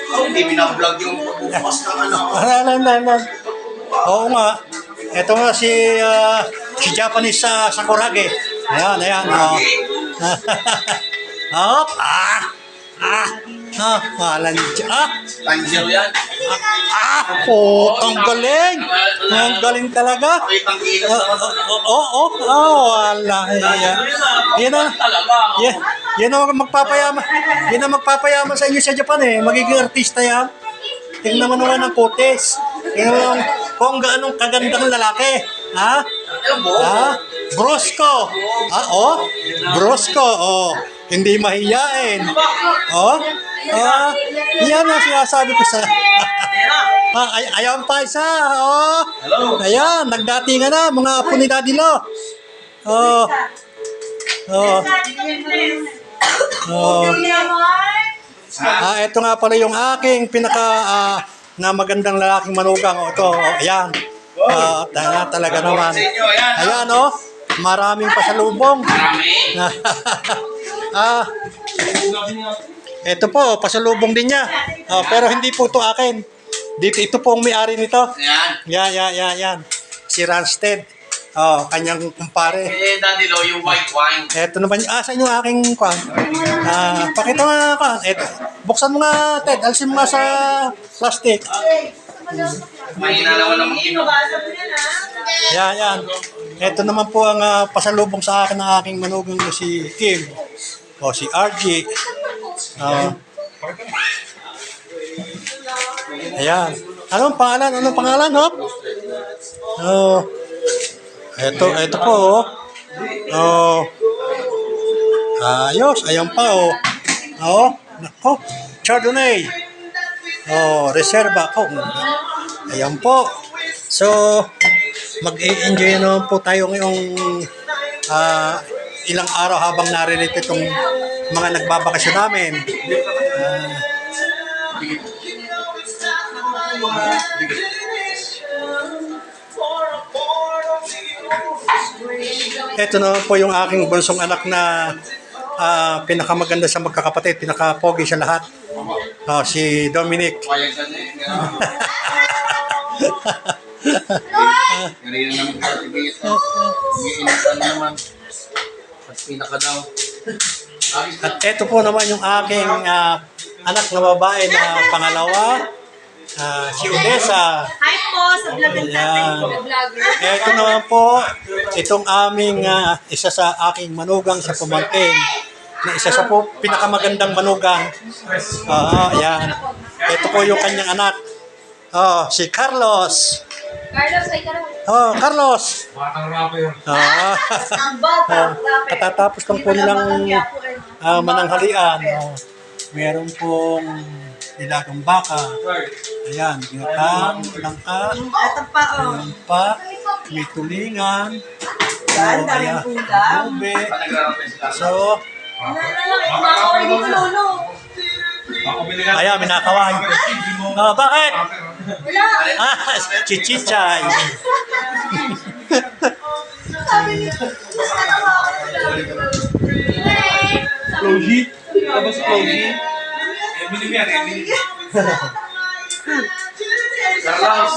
Hindi binablog yung bukas ng ano. Oo nga. Ito nga si Japanese sa Sakurage. Ayan, ayan. Hop. Malan dyan. Tanjiro yan. Ang galing. Ang galing talaga. Pakitang kilos naman. Wala. Yan na. Yan ang magpapayaman. Yan ang magpapayaman sa inyo sa Japan eh. Magiging artista yan. Tingnan mo naman ang kotes. Tingnan mo kung gaanong kagandang lalaki. Ha? Brusco. Brusco. Hindi mahiyain. Yan ang sinasabi ko sa... Ayan pa isa. Ayan, nagdatingan na mga apo ni Daddy Lo. Ito nga pala yung aking na magandang lalaking manugang. Ito, ayan. Talaga naman. Ayan, maraming pasalubong. Ito po, pasalubong din niya. Pero hindi po ito akin. Ito po ang may-ari nito. Yan. Si Ransted. Kanyang kumpare. Daddy Lo, yung white wine. Ito naman, saan yung aking kwan? Pakita nga kwan. Buksan mo nga, Ted. Alisin mo nga sa plastic. Mahina naman ang mag-inom. Yan. Ito naman po ang pasalubong sa akin ng aking manugang ko si Kim. Si RG. Ayan. Anong pangalan, Hop? Ito po, ayos, ayan pa, nako, Chardonnay. Reserva ko. Ayan po. So, mag-enjoy naman po tayo ngayong ilang araw habang naririto itong mga nagbabakasyon namin. Ito naman po yung aking bunsong anak na pinakamaganda sa magkakapatid, pinaka-pogi sa lahat. Si Dominic. Ngayon naman party Iinitan naman. At pinaka daw. At ito po naman yung aking anak na babae na pangalawa. Si Odessa. Hi po sa vlog ng tatay ko. Ito naman po, itong aming isa sa aking manugang sa pamangkin. Na isa sa po pinakamagandang manugang. Yan. Ito po yung kanyang anak. Si Carlos. Carlos. Batang rapper. Ang bata. Katatapos lang po nilang mananghalian. Meron pong nilagang baka. Ayan, ginatang, langka. Ito pa Ayan pa. May tulingan. Ayan, ube. So, kumakaway dito, Lolo. ayan, minakaway. Bakit? Wala. Chichichay. Sabi niya, Closey? Tapos Closey? Emily yan, Emily. Carlos.